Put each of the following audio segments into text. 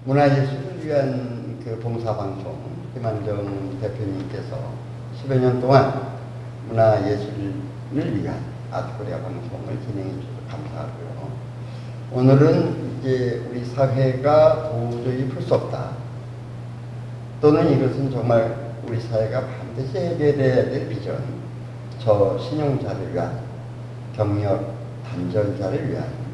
문화예술을 위한 그 봉사방송 김한정 대표님께서 10여 년 동안 문화예술을 위한 아트코리아 방송을 진행해 주셔서 감사하고요. 오늘은 이제 우리 사회가 도저히 풀 수 없다, 또는 이것은 정말 우리 사회가 반드시 해결해야 될 비전, 저신용자를 위한, 경력 단절자를 위한,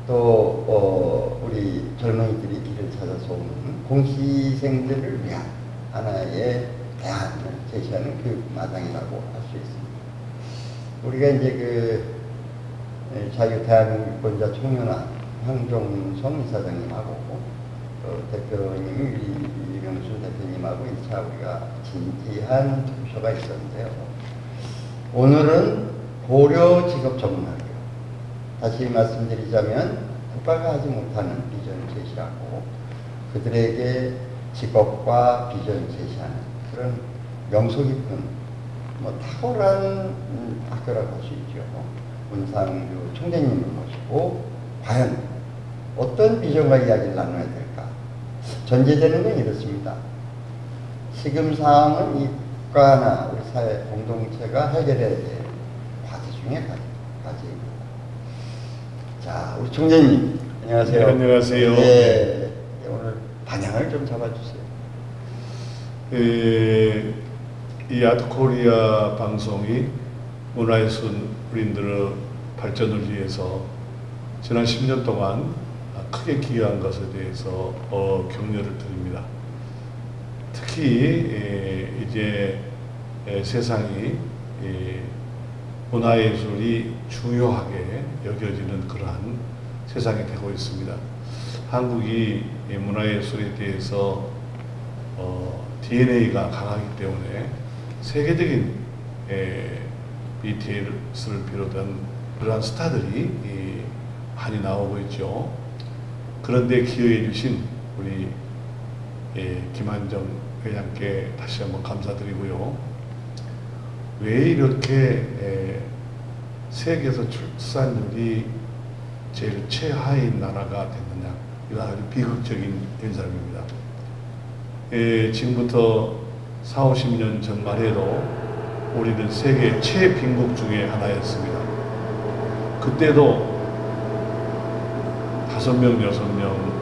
또 우리 젊은이들이 길을 찾아서 오는 공시생들을 위한 하나의 대안을 제시하는 교육 마당이라고 할 수 있습니다. 우리가 이제 그 자유대한민국 유권자 청년화 황종성 이사장님하고 또 대표님 이명수 대표님하고 1차 우리가 진지한 토크쇼가 있었는데요. 오늘은 고려 직업 전문학교, 다시 말씀드리자면 국가가 하지 못하는 비전을 제시하고 그들에게 직업과 비전을 제시하는 그런 명소 깊은 탁월한 학교라고 할 수 있죠. 문상규 총재님을 모시고 과연 어떤 비전과 이야기를 나눠야 될까? 전제되는 건 이렇습니다. 지금 상황은 이 국가나 우리 사회 공동체가 해결해야 될 과제 중에 과제입니다. 자, 우리 총재님 안녕하세요. 네, 안녕하세요. 네, 오늘 방향을 좀 잡아주세요. 이 아트코리아 방송이 문화예술인들의 발전을 위해서 지난 10년 동안 크게 기여한 것에 대해서 격려를 드립니다. 특히 이제 세상이 문화예술이 중요하게 여겨지는 그러한 세상이 되고 있습니다. 한국이 문화예술에 대해서 DNA가 강하기 때문에 세계적인 BTS를 비롯한 그러한 스타들이 많이 나오고 있죠. 그런데 기여해 주신 우리 김한정 회장께 다시 한번 감사드리고요. 왜 이렇게 세계에서 출산율이 제일 최하인 나라가 됐느냐, 이건 아주 비극적인 현상입니다. 지금부터 40-50년 전만 해도 우리는 세계 최빈국 중에 하나였습니다. 그때도 5명, 6명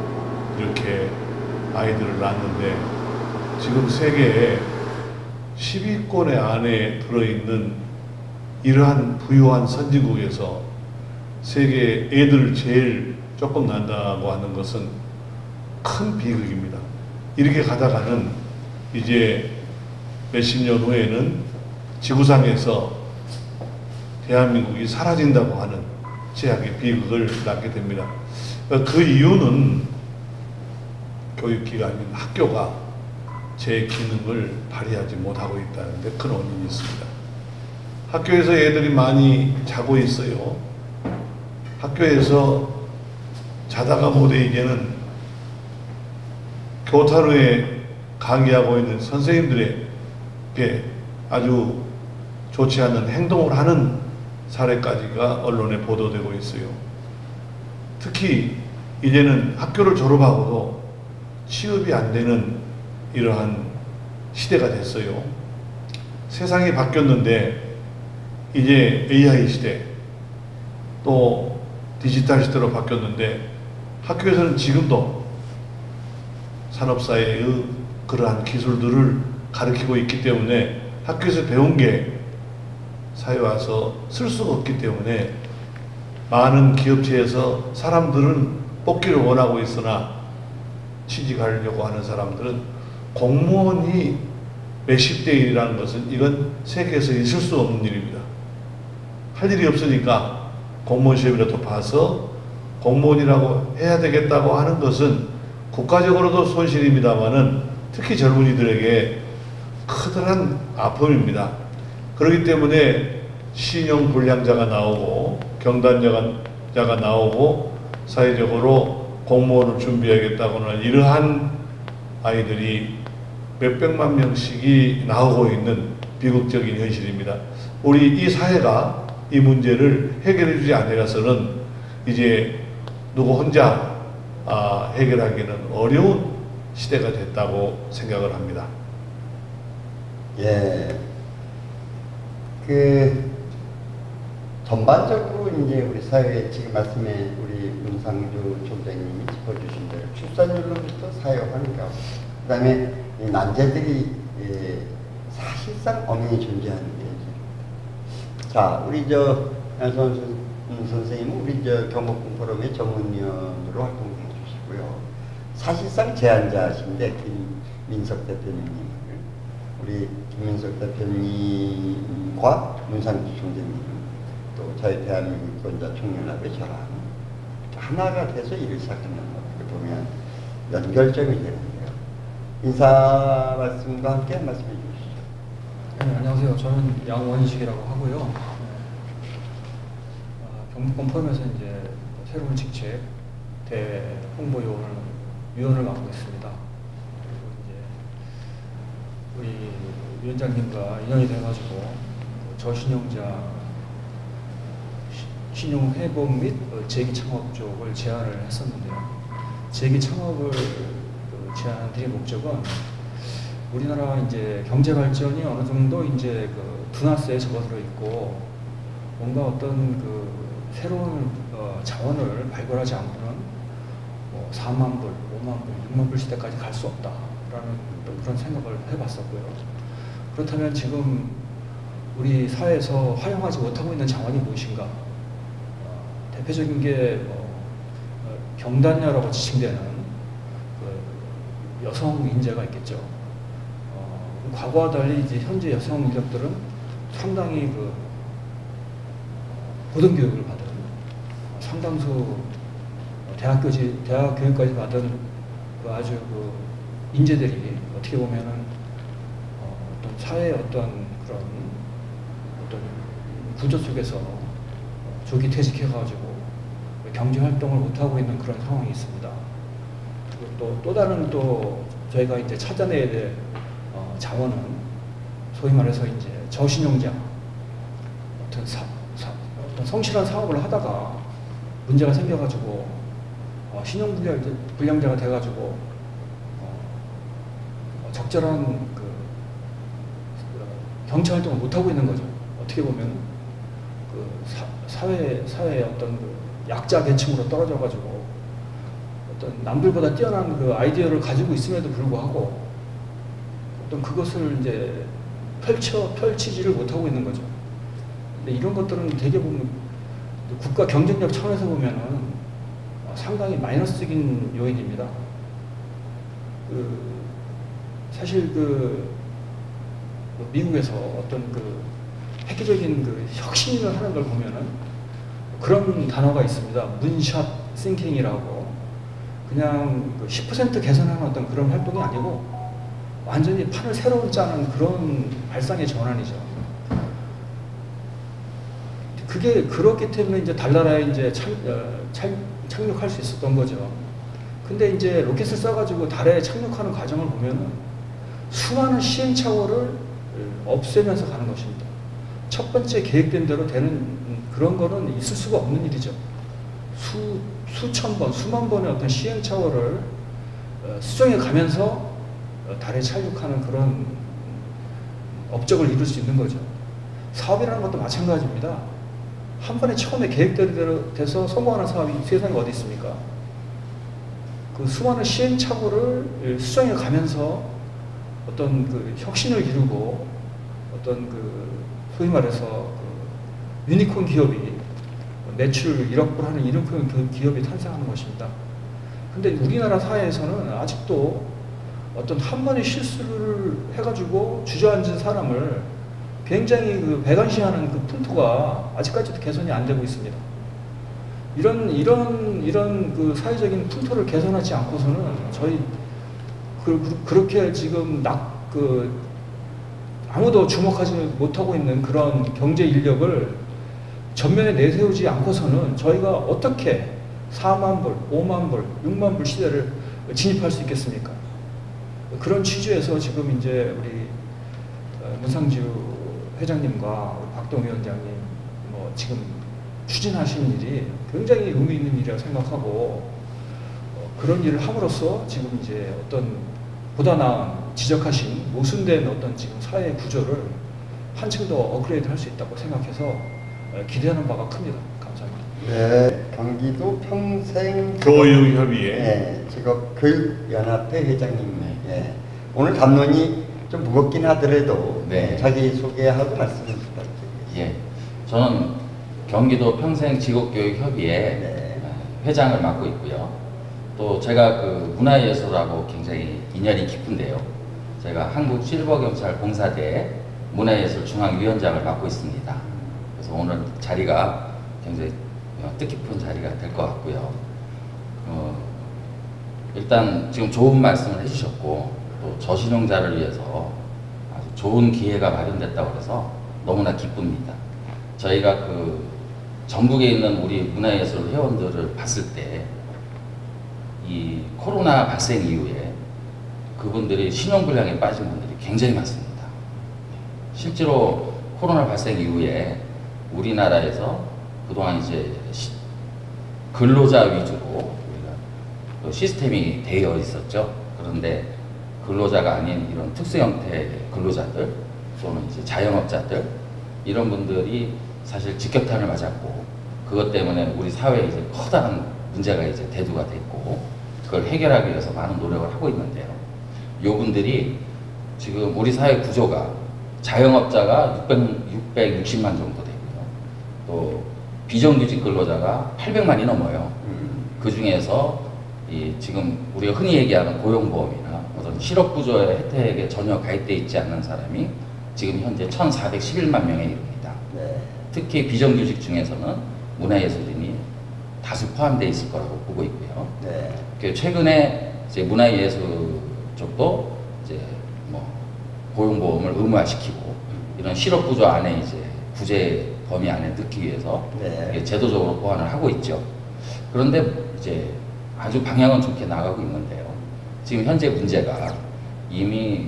이렇게 아이들을 낳았는데 지금 세계에 10위권의 안에 들어있는 이러한 부유한 선진국에서 세계 애들을 제일 조금 낳는다고 하는 것은 큰 비극입니다. 이렇게 가다가는 이제 몇십 년 후에는 지구상에서 대한민국이 사라진다고 하는 최악의 비극을 낳게 됩니다. 그 이유는 교육기관인 학교가 제 기능을 발휘하지 못하고 있다는 데 큰 원인이 있습니다. 학교에서 애들이 많이 자고 있어요. 학교에서 자다가 못해 이제는 교탁로에 강의하고 있는 선생님들에게 아주 좋지 않은 행동을 하는 사례까지가 언론에 보도되고 있어요. 특히 이제는 학교를 졸업하고도 취업이 안 되는 이러한 시대가 됐어요. 세상이 바뀌었는데 이제 AI 시대, 또 디지털 시대로 바뀌었는데 학교에서는 지금도 산업사회의 그러한 기술들을 가르치고 있기 때문에 학교에서 배운 게 사회에 와서 쓸 수가 없기 때문에 많은 기업체에서 사람들은 뽑기를 원하고 있으나 취직하려고 하는 사람들은 공무원이 몇십 대 1이라는 것은 이건 세계에서 있을 수 없는 일입니다. 할 일이 없으니까 공무원 시험이라도 봐서 공무원이라고 해야 되겠다고 하는 것은 국가적으로도 손실입니다만은 특히 젊은이들에게 커다란 아픔입니다. 그렇기 때문에 신용불량자가 나오고 경단자가 나오고 사회적으로 공무원을 준비하겠다고는 이러한 아이들이 몇백만 명씩이 나오고 있는 비극적인 현실입니다. 우리 이 사회가 이 문제를 해결해 주지 않아서는 이제 누구 혼자 해결하기는 어려운 시대가 됐다고 생각을 합니다. 예. 전반적으로 이제 우리 사회에 지금 말씀에 우리 문상주 총장님이 짚어주신 대로 출산율로부터 사회 환경, 그 다음에 난제들이 사실상 엄연히 존재하는 게. 자, 우리 선생님은 우리 경복궁 포럼의 전문위원으로 활동해 주시고요. 사실상 제안자신데, 김민석 대표님을, 우리 김민석 대표님과 문상주 총장님, 또 저희 대한민국 유권자 총연합의 저랑 하나가 돼서 일을 시작하는 것을 보면 연결점이 되는데요. 인사 말씀과 함께 한 말씀 해주시죠. 네, 안녕하세요. 저는 양원식이라고 하고요. 경북권 포럼에서 이제 새로운 직책 대홍보위원을 맡고 있습니다. 그리고 이제 우리 위원장님과 인연이 돼가지고 저신용자 신용 회복 및 재기 창업 쪽을 제안을 했었는데요. 재기 창업을 제안드린 목적은 우리나라 이제 경제 발전이 어느 정도 이제 둔화세에 접어들어 있고 뭔가 어떤 새로운 자원을 발굴하지 않고는 4만 불, 5만 불, 6만 불 시대까지 갈 수 없다라는 그런 생각을 해봤었고요. 그렇다면 지금 우리 사회에서 활용하지 못하고 있는 자원이 무엇인가? 대표적인 게 경단녀라고 지칭되는 여성 인재가 있겠죠. 과거와 달리 이제 현재 여성 인력들은 상당히 고등교육을 받은 상당수 대학 교육까지 받은 아주 인재들이 어떻게 보면은 어떤 사회의 어떤 그런 어떤 구조 속에서 조기 퇴직해가지고 경제 활동을 못하고 있는 그런 상황이 있습니다. 그리고 또 다른 저희가 이제 찾아내야 될 자원은 소위 말해서 이제 저신용자, 어떤 성실한 사업을 하다가 문제가 생겨가지고 신용불량자가 돼가지고 적절한 경제 활동을 못하고 있는 거죠. 어떻게 보면 사회의 어떤 약자 계층으로 떨어져가지고 어떤 남들보다 뛰어난 아이디어를 가지고 있음에도 불구하고 어떤 그것을 이제 펼치지를 못하고 있는 거죠. 근데 이런 것들은 되게 보면 국가 경쟁력 차원에서 보면은 상당히 마이너스적인 요인입니다. 사실 미국에서 어떤 획기적인 혁신을 하는 걸 보면은 그런 단어가 있습니다. 문샷 싱킹이라고. 그냥 10% 개선하는 어떤 그런 활동이 아니고 완전히 판을 새로 짜는 그런 발상의 전환이죠. 그게 그렇기 때문에 이제 달나라에 이제 착륙할 수 있었던 거죠. 근데 이제 로켓을 쏴가지고 달에 착륙하는 과정을 보면은 수많은 시행착오를 없애면서 가는 것입니다. 첫 번째 계획된 대로 되는 그런 거는 있을 수가 없는 일이죠. 수천 번, 수만 번의 어떤 시행착오를 수정해 가면서 달에 착륙하는 그런 업적을 이룰 수 있는 거죠. 사업이라는 것도 마찬가지입니다. 한 번에 처음에 계획대로 돼서 성공하는 사업이 세상에 어디 있습니까? 수많은 시행착오를 수정해 가면서 어떤 혁신을 이루고 어떤 소위 말해서 유니콘 기업이 매출 1억 불 하는 유니콘 기업이 탄생하는 것입니다. 근데 우리나라 사회에서는 아직도 어떤 한 번의 실수를 해가지고 주저앉은 사람을 굉장히 배관시하는 풍토가 아직까지도 개선이 안 되고 있습니다. 이런 사회적인 풍토를 개선하지 않고서는 저희 그렇게 지금 아무도 주목하지 못하고 있는 그런 경제 인력을 전면에 내세우지 않고서는 저희가 어떻게 4만 불, 5만 불, 6만 불 시대를 진입할 수 있겠습니까? 그런 취지에서 지금 이제 우리 문상주 회장님과 박동 위원장님 지금 추진하시는 일이 굉장히 의미 있는 일이라고 생각하고 그런 일을 함으로써 지금 이제 어떤 보다 나은 지적하신 모순된 어떤 지금 사회 구조를 한층 더 업그레이드 할 수 있다고 생각해서 기대하는 바가 큽니다. 감사합니다. 네, 경기도 평생 교육협의회 네, 직업교육연합회 회장님. 예. 오늘 담론이 좀 무겁긴 하더라도 네. 자기 소개하고 말씀 부탁드리겠습니다. 예, 저는 경기도 평생직업교육협의회 네. 회장을 맡고 있고요. 또 제가 그 문화예술하고 굉장히 인연이 깊은데요. 제가 한국실버경찰봉사대 문화예술중앙위원장을 맡고 있습니다. 그래서 오늘 자리가 굉장히 뜻깊은 자리가 될 것 같고요. 일단 지금 좋은 말씀을 해주셨고 또 저신용자를 위해서 아주 좋은 기회가 마련됐다고 해서 너무나 기쁩니다. 저희가 그 전국에 있는 우리 문화예술 회원들을 봤을 때 이 코로나 발생 이후에 그분들이 신용불량에 빠진 분들이 굉장히 많습니다. 실제로 코로나 발생 이후에 우리나라에서 그동안 이제 근로자 위주로 우리가 시스템이 되어 있었죠. 그런데 근로자가 아닌 이런 특수 형태의 근로자들 또는 이제 자영업자들 이런 분들이 사실 직격탄을 맞았고 그것 때문에 우리 사회에 이제 커다란 문제가 이제 대두가 됐고 그걸 해결하기 위해서 많은 노력을 하고 있는데요. 요 분들이 지금 우리 사회 구조가 자영업자가 660만 정도 되고요. 또 비정규직 근로자가 800만이 넘어요. 그 중에서 이 지금 우리가 흔히 얘기하는 고용보험이나 어떤 실업구조의 혜택에 전혀 가입되어 있지 않는 사람이 지금 현재 1,411만 명에 이릅니다. 네. 특히 비정규직 중에서는 문화예술인이 다수 포함되어 있을 거라고 보고 있고요. 네. 최근에 이제 문화예술 쪽도 이제 뭐 고용보험을 의무화시키고 이런 실업구조 안에 이제 구제 범위 안에 넣기 위해서 네. 제도적으로 보완을 하고 있죠. 그런데 이제 아주 방향은 좋게 나가고 있는데요. 지금 현재 문제가 이미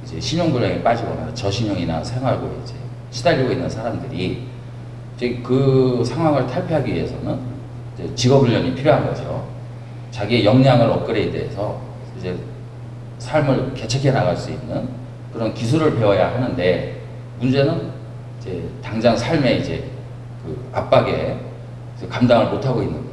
이제 신용불량에 빠지거나 저신용이나 생활고에 이제 시달리고 있는 사람들이 이제 그 상황을 탈피하기 위해서는 이제 직업훈련이 필요한 거죠. 자기의 역량을 업그레이드해서 이제 삶을 개척해 나갈 수 있는 그런 기술을 배워야 하는데 문제는 이제 당장 삶의 이제 그 압박에 감당을 못 하고 있는 거죠.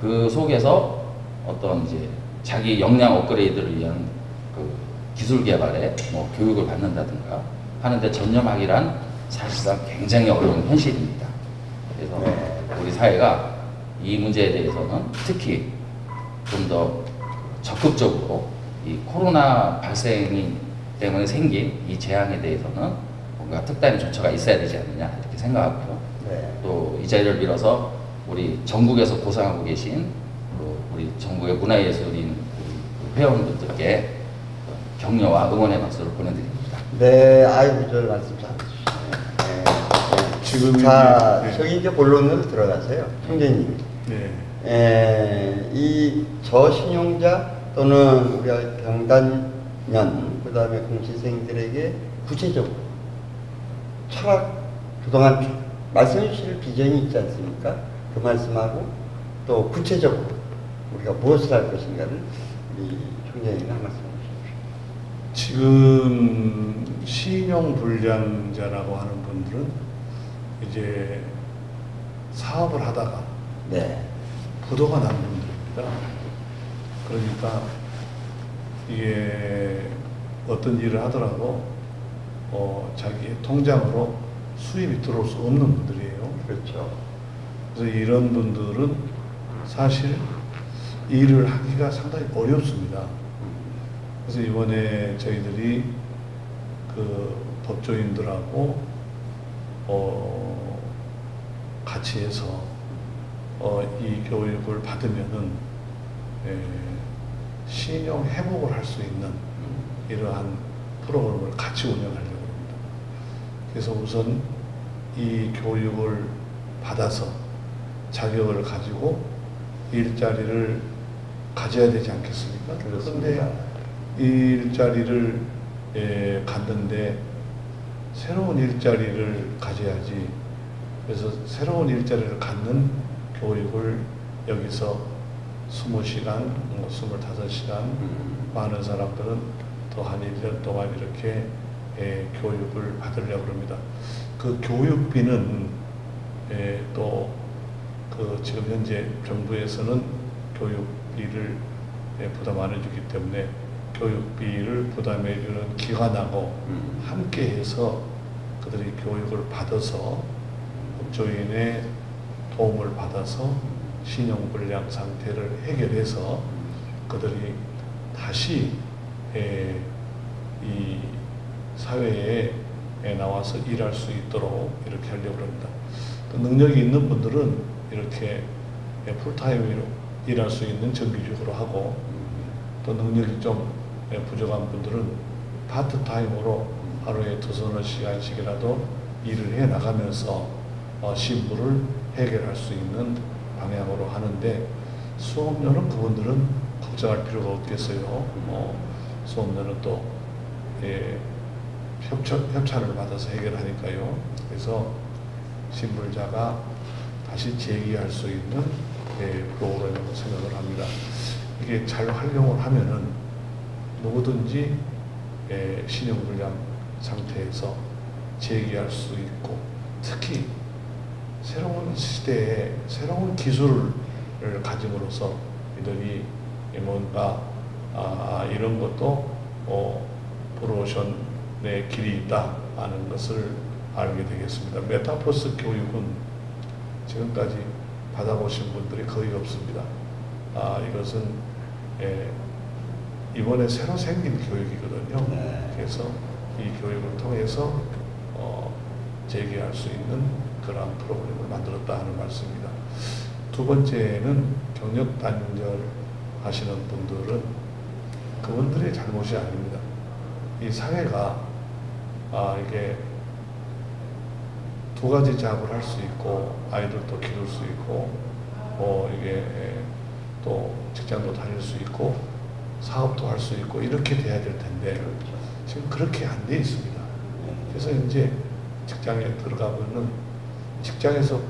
그 속에서 어떤 이제 자기 역량 업그레이드를 위한 그 기술 개발에 뭐 교육을 받는다든가 하는데 전념하기란 사실상 굉장히 어려운 현실입니다. 그래서 우리 사회가 이 문제에 대해서는 특히 좀 더 적극적으로 이 코로나 발생이 때문에 생긴 이 재앙에 대해서는 뭔가 특단의 조처가 있어야 되지 않느냐 이렇게 생각하고요. 네. 또 이 자리를 빌어서 우리 전국에서 고생하고 계신 우리 전국의 문화예술인 우리 회원분들께 격려와 응원의 박수를 보내드립니다. 네, 아이고, 저 말씀 잘해주시네요. 네. 네. 지금 자, 이제, 네. 저기 이제 본론으로 들어가세요. 총재님. 네. 이 저신용자 또는 우리가 경단년, 그 다음에 공시생들에게 구체적으로 철학, 그동안 말씀해 주실 비전이 있지 않습니까? 그 말씀하고 또 구체적으로 우리가 무엇을 할 것인가를 우리 총재님이 한 말씀 해주십시오. 지금 신용불량자라고 하는 분들은 이제 사업을 하다가 네. 부도가 난 분들입니다. 그러니까 이게 어떤 일을 하더라도 자기의 통장으로 수입이 들어올 수 없는 분들이에요. 그렇죠. 그래서 이런 분들은 사실 일을 하기가 상당히 어렵습니다. 그래서 이번에 저희들이 그 법조인들하고 같이 해서 이 교육을 받으면은 신용 회복을 할 수 있는 이러한 프로그램을 같이 운영하려고 합니다. 그래서 우선 이 교육을 받아서 자격을 가지고 일자리를 가져야 되지 않겠습니까? 그런데 이 일자리를 갖는데 새로운 일자리를 가져야지. 그래서 새로운 일자리를 갖는 교육을 여기서 20시간, 25시간, 많은 사람들은 더 한 1년 동안 이렇게 교육을 받으려고 합니다. 그 교육비는 또 그 지금 현재 정부에서는 교육비를 부담 안 해주기 때문에 교육비를 부담해주는 기관하고 함께해서 그들이 교육을 받아서 법조인의 도움을 받아서 신용불량 상태를 해결해서 그들이 다시 이 사회에 나와서 일할 수 있도록 이렇게 하려고 합니다. 또 능력이 있는 분들은 이렇게 풀타임으로 일할 수 있는 정규직으로 하고, 또 능력이 좀 부족한 분들은 파트타임으로 하루에 2~3시간씩이라도 일을 해 나가면서 신부를 해결할 수 있는 방향으로 하는데, 수업료는 그분들은 걱정할 필요가 없겠어요. 수업료는 또 협찬을 받아서 해결하니까요. 그래서 신불자가 다시 재기할 수 있는 프로그램이라고 생각을 합니다. 이게 잘 활용을 하면은 누구든지 신용불량 상태에서 재기할 수 있고, 특히 새로운 시대에 새로운 기술을 가짐으로써 이들이 뭔가 이런 것도 프로모션의 길이 있다 하는 것을 알게 되겠습니다. 메타버스 교육은 지금까지 받아보신 분들이 거의 없습니다. 이것은 이번에 새로 생긴 교육이거든요. 네. 그래서 이 교육을 통해서 재기할 수 있는 그러한 프로그램을 만들었다 하는 말씀입니다. 두 번째는 경력 단절 하시는 분들은 그분들의 잘못이 아닙니다. 이 사회가 이게 두 가지 작업을 할 수 있고, 아이들도 키울 수 있고, 이게 또 직장도 다닐 수 있고, 사업도 할 수 있고, 이렇게 돼야 될 텐데 지금 그렇게 안 돼 있습니다. 그래서 이제 직장에 들어가면은 직장에서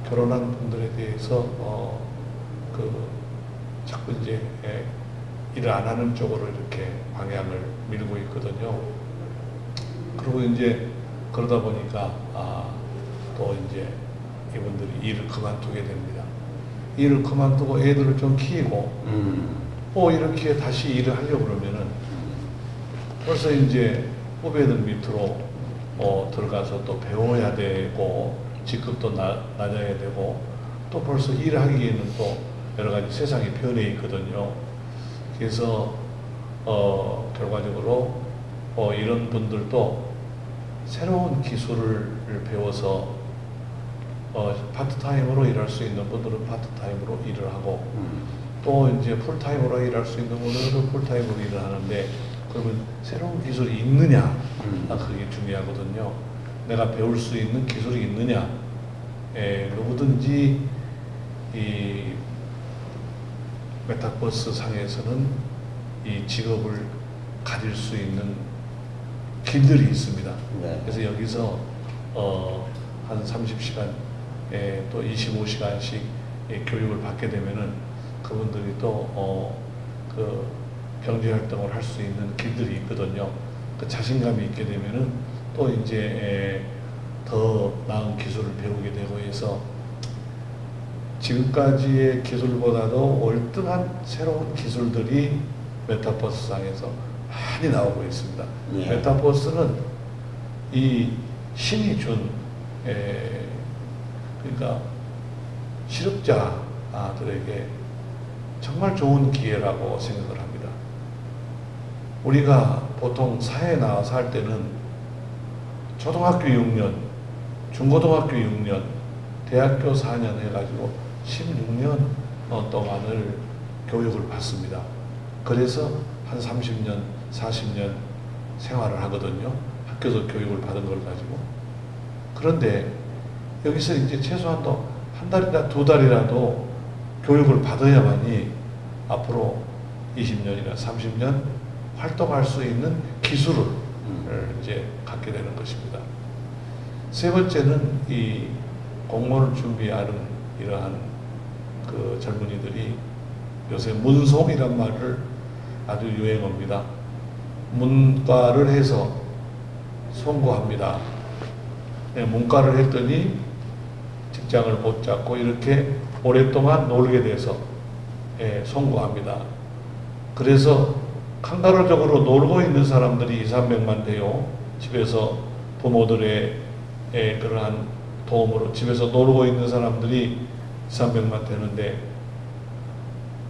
결혼한 분들에 대해서 자꾸 이제 일을 안 하는 쪽으로 이렇게 방향을 밀고 있거든요. 그리고 이제 그러다 보니까 또 이제 이분들이 일을 그만두게 됩니다. 일을 그만두고 애들을 좀 키우고 이렇게 다시 일을 하려고 그러면은 벌써 이제 후배들 밑으로 들어가서 또 배워야 되고, 직급도 낮아야 되고, 또 벌써 일하기에는 또 여러 가지 세상이 변해 있거든요. 그래서 결과적으로 이런 분들도 새로운 기술을 배워서 파트타임으로 일할 수 있는 분들은 파트타임으로 일을 하고, 또 이제 풀타임으로 일할 수 있는 분들은 풀타임으로 일을 하는데, 그러면 새로운 기술이 있느냐, 그게 중요하거든요. 내가 배울 수 있는 기술이 있느냐. 누구든지 이 메타버스 상에서는 이 직업을 가질 수 있는 길들이 있습니다. 네. 그래서 여기서 한 30시간 또 25시간씩 교육을 받게 되면은 그분들이 또 그 경제 활동을 할 수 있는 길들이 있거든요. 그 자신감이 있게 되면은 또 이제 더 나은 기술을 배우게 되고 해서 지금까지의 기술보다도 월등한 새로운 기술들이 메타버스 상에서 많이 나오고 있습니다. 예. 메타버스는 이 신이 준 그러니까 실업자들에게 정말 좋은 기회라고 생각을 합니다. 우리가 보통 사회에 나와서 할 때는 초등학교 6년, 중고등학교 6년, 대학교 4년 해가지고 16년 동안을 교육을 받습니다. 그래서 한 30년, 40년 생활을 하거든요. 학교에서 교육을 받은 걸 가지고. 그런데 여기서 이제 최소한 또 한 달이나 두 달이라도 교육을 받아야만이 앞으로 20년이나 30년 활동할 수 있는 기술을 이제 갖게 되는 것입니다. 세 번째는 이 공무원을 준비하는 이러한 그 젊은이들이 요새 문송이란 말을 아주 유행어입니다. 문과를 해서 송구합니다. 네, 문과를 했더니 직장을 못 잡고 이렇게 오랫동안 놀게 돼서 송구합니다. 그래서 칸가루적으로 놀고 있는 사람들이 2, 300만 돼요. 집에서 부모들의 그러한 도움으로 집에서 놀고 있는 사람들이 2, 300만 되는데,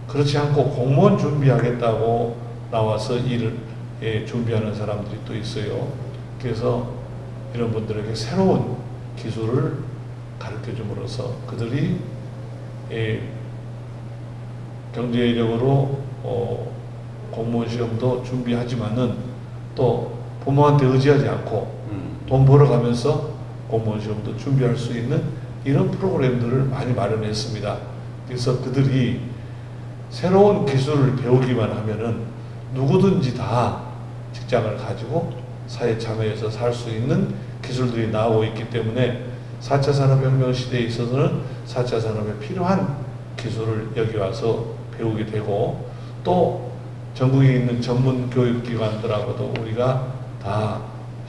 그렇지 않고 공무원 준비하겠다고 나와서 일을 준비하는 사람들이 또 있어요. 그래서 이런 분들에게 새로운 기술을 가르쳐 줌으로써 그들이 경제적으로 공무원 시험도 준비하지만은 또 부모한테 의지하지 않고 돈 벌어가면서 공무원 시험도 준비할 수 있는 이런 프로그램들을 많이 마련했습니다. 그래서 그들이 새로운 기술을 배우기만 하면은 누구든지 다 직장을 가지고 사회 참여해서 살 수 있는 기술들이 나오고 있기 때문에 4차 산업혁명 시대에 있어서는 4차 산업에 필요한 기술을 여기 와서 배우게 되고, 또 전국에 있는 전문 교육기관들하고도 우리가 다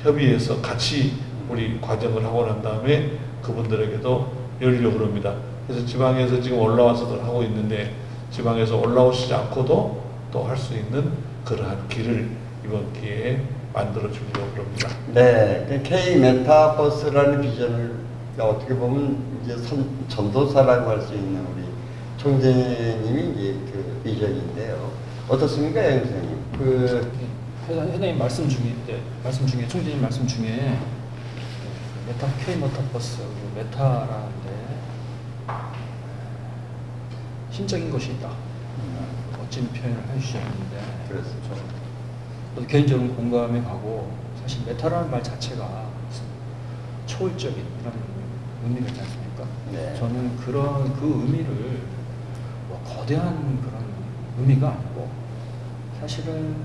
협의해서 같이 우리 과정을 하고 난 다음에 그분들에게도 열려고 합니다. 그래서 지방에서 지금 올라와서들 하고 있는데, 지방에서 올라오시지 않고도 또 할 수 있는 그러한 길을 이번 기회에 만들어 주려고 합니다. 네, 그 K 메타버스라는 비전을 어떻게 보면 이제 전도사라고 할 수 있는 우리 총재님이 이제 그 비전인데요. 어떻습니까, 양 선생님? 회장님 말씀 중에 총재님 말씀 중에 K 메타버스 메타라는데 신적인 것이 있다. 멋진 표현을 해주셨는데, 그렇습니다. 저도 개인적으로 공감해 가고, 사실 메타라는 말 자체가 초월적인 이런 의미가 있지 않습니까? 네. 저는 그 의미를 거대한 그런 의미가 아니고, 사실은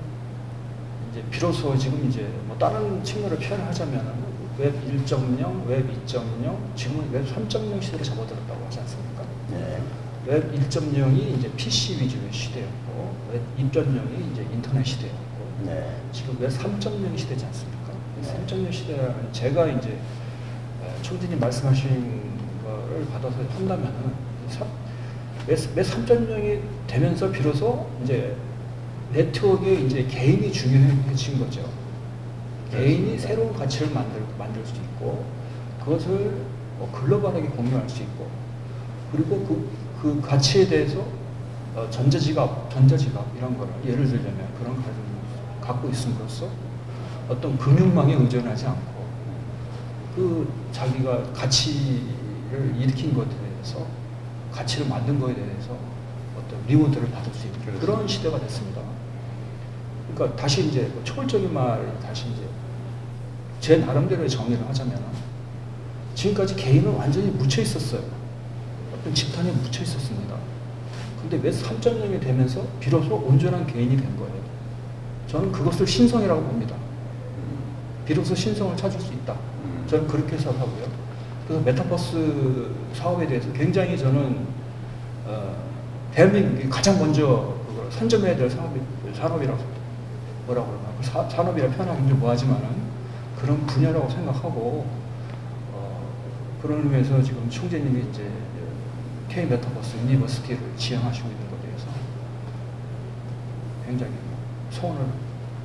이제 비로소 지금 이제 다른 측면으로 표현하자면 웹 1.0, 웹 2.0, 지금은 웹 3.0 시대로 접어들었다고 하지 않습니까? 네. 웹 1.0이 이제 PC 위주의 시대였고, 웹 2.0이 이제 인터넷 시대였고, 네. 지금 웹 3.0 시대지 않습니까? 네. 3.0 시대라는, 제가 이제 총재님 말씀하신 거를 받아서 한다면은 웹 3.0이 되면서 비로소 이제 네트워크에 이제 개인이 중요해진 거죠. 개인이 새로운 가치를 만들 수 있고, 그것을 글로벌하게 공유할 수 있고, 그리고 그 가치에 대해서 전자지갑 이런 거를 예를 들자면 그런 가치를 갖고 있음으로써 어떤 금융망에 의존하지 않고 그 자기가 가치를 일으킨 것에 대해서, 가치를 만든 것에 대해서 어떤 리워드를 받을 수 있는 그런 시대가 됐습니다. 그러니까 다시 이제 초월적인 말이 다시 이제 제 나름대로의 정의를 하자면, 지금까지 개인은 완전히 묻혀 있었어요. 어떤 집단에 묻혀 있었습니다. 근데 웹 3.0이 되면서 비로소 온전한 개인이 된 거예요. 저는 그것을 신성이라고 봅니다. 비로소 신성을 찾을 수 있다. 저는 그렇게 생각하고요. 그래서 메타버스 사업에 대해서 굉장히 저는 대한민국이 가장 먼저 그걸 선점해야 될 산업이라고, 뭐라고 그러나 산업이라 표현하기 좀 뭐하지만은 그런 분야라고 생각하고, 그런 의미에서 지금 총재님이 이제 K 메타버스 유니버시티를 지향하시고 있는 것에 대해서 굉장히 소원을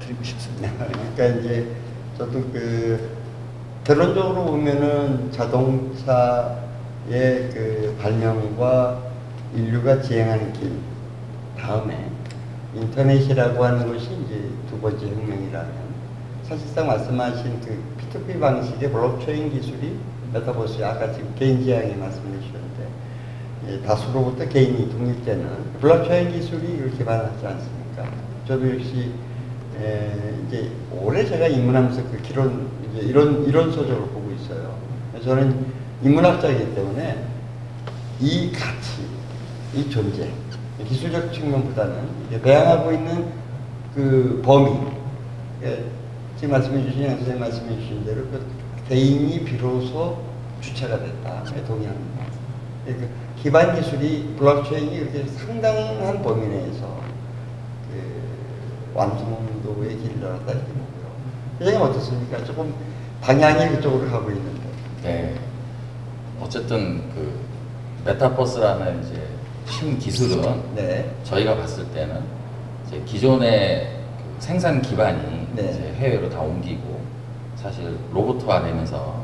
드리고 싶습니다. 그러니까 이제 저도 결론적으로 보면은 자동차의 그 발명과 인류가 지향하는 길 다음에 인터넷이라고 하는 것이 이제 두 번째 혁명이라면, 사실상 말씀하신 그 P2P 방식의 블록체인 기술이 메타버스, 아까 지금 개인 지향에 말씀해 주셨는데, 다수로부터 개인이 독립되는 블록체인 기술이 이렇게 발달하지 않습니까? 저도 역시 이제 올해 제가 인문하면서 그 기론, 이제 이런 소적을 보고 있어요. 저는 인문학자이기 때문에 이 가치, 이 존재, 기술적 측면보다는 이제 배양하고 있는 그 범위, 지금 말씀해 주신, 양 선생님 말씀해 주신 대로 그 개인이 비로소 주체가 됐다. 동의합니다. 기반 기술이 블록체인이 이렇게 상당한 범위 내에서 완성도의 길을 열었다 이렇게 보고요. 회장님 어떻습니까? 조금 방향이 그쪽으로 가고 있는데. 네. 어쨌든 그 메타버스라는 이제 신기술은 네. 저희가 봤을 때는 이제 기존의 그 생산 기반이 네. 이제 해외로 다 옮기고 사실 로봇화 되면서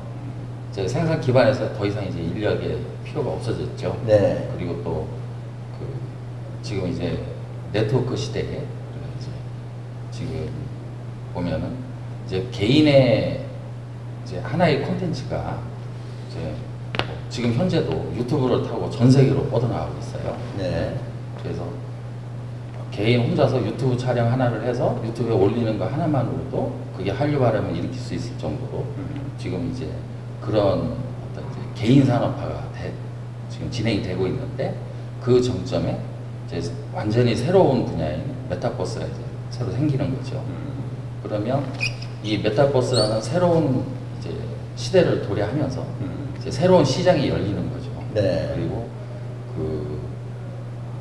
이제 생산 기반에서 더 이상 이제 인력의 필요가 없어졌죠. 네. 그리고 또 그 지금 이제 네트워크 시대에 이제 지금 보면은 이제 개인의 이제 하나의 콘텐츠가 이제 지금 현재도 유튜브를 타고 전 세계로 뻗어나가고 있어요. 네. 그래서 개인 혼자서 유튜브 촬영 하나를 해서 유튜브에 올리는 거 하나만으로도 그게 한류 바람을 일으킬 수 있을 정도로 지금 이제 그런 어떤 이제 개인 산업화가 지금 진행이 되고 있는데 그 정점에 이제 완전히 새로운 분야인 메타버스가 이제 새로 생기는 거죠. 그러면 이 메타버스라는 새로운 이제 시대를 도래하면서 이제 새로운 시장이 열리는 거죠. 네. 그리고 그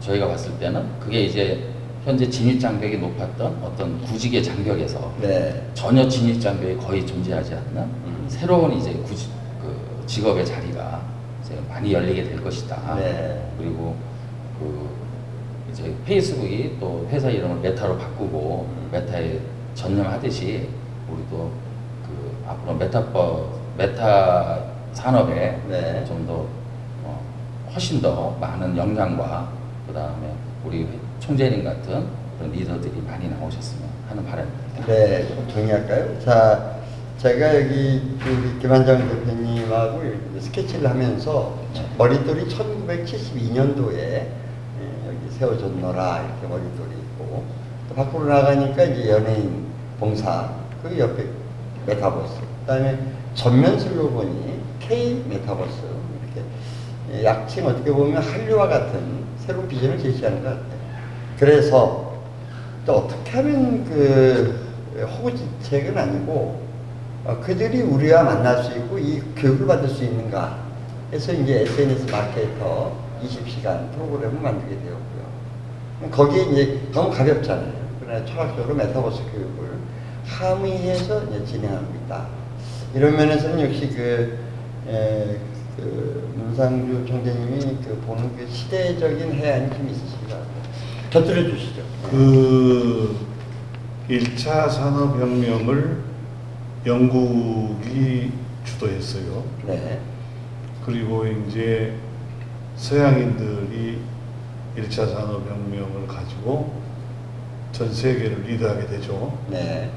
저희가 봤을 때는 그게 이제 현재 진입 장벽이 높았던 어떤 구직의 장벽에서 네. 전혀 진입 장벽이 거의 존재하지 않는 새로운 이제 그 직업의 자리가 이제 많이 열리게 될 것이다. 네. 그리고 그 이제 페이스북이 또 회사 이름을 메타로 바꾸고 메타에 전념하듯이 우리도 그 앞으로 메타 산업에 네. 좀 더 훨씬 더 많은 역량과 그 다음에 우리 총재님 같은 그런 리더들이 많이 나오셨으면 하는 바람입니다. 네, 좀 정리할까요? 자, 제가 여기 우리 김한정 대표님하고 이렇게 스케치를 하면서 머릿돌이 1972년도에 여기 세워졌노라 이렇게 머릿돌이 있고 또 밖으로 나가니까 이제 연예인 봉사 그 옆에 메타버스 그다음에 전면 슬로건이 K 메타버스 이렇게 약칭 어떻게 보면 한류와 같은 새로운 비전을 제시하는 것 같아요. 그래서 또 어떻게 하면 그 허구지책은 아니고 그들이 우리와 만날 수 있고 이 교육을 받을 수 있는가 해서 이제 SNS 마케터 20시간 프로그램을 만들게 되었고요. 거기에 이제 너무 가볍잖아요. 그러나 철학적으로 메타버스 교육을 함의해서 이제 진행하고 있다. 이런 면에서는 역시 그 문상주 총재님이 그 보는 그 시대적인 해안이 좀 있으신 것 같아요. 곁들여 주시죠. 그 1차 산업혁명을 영국이 주도했어요. 네. 그리고 이제 서양인들이 1차 산업혁명을 가지고 전 세계를 리드하게 되죠. 네.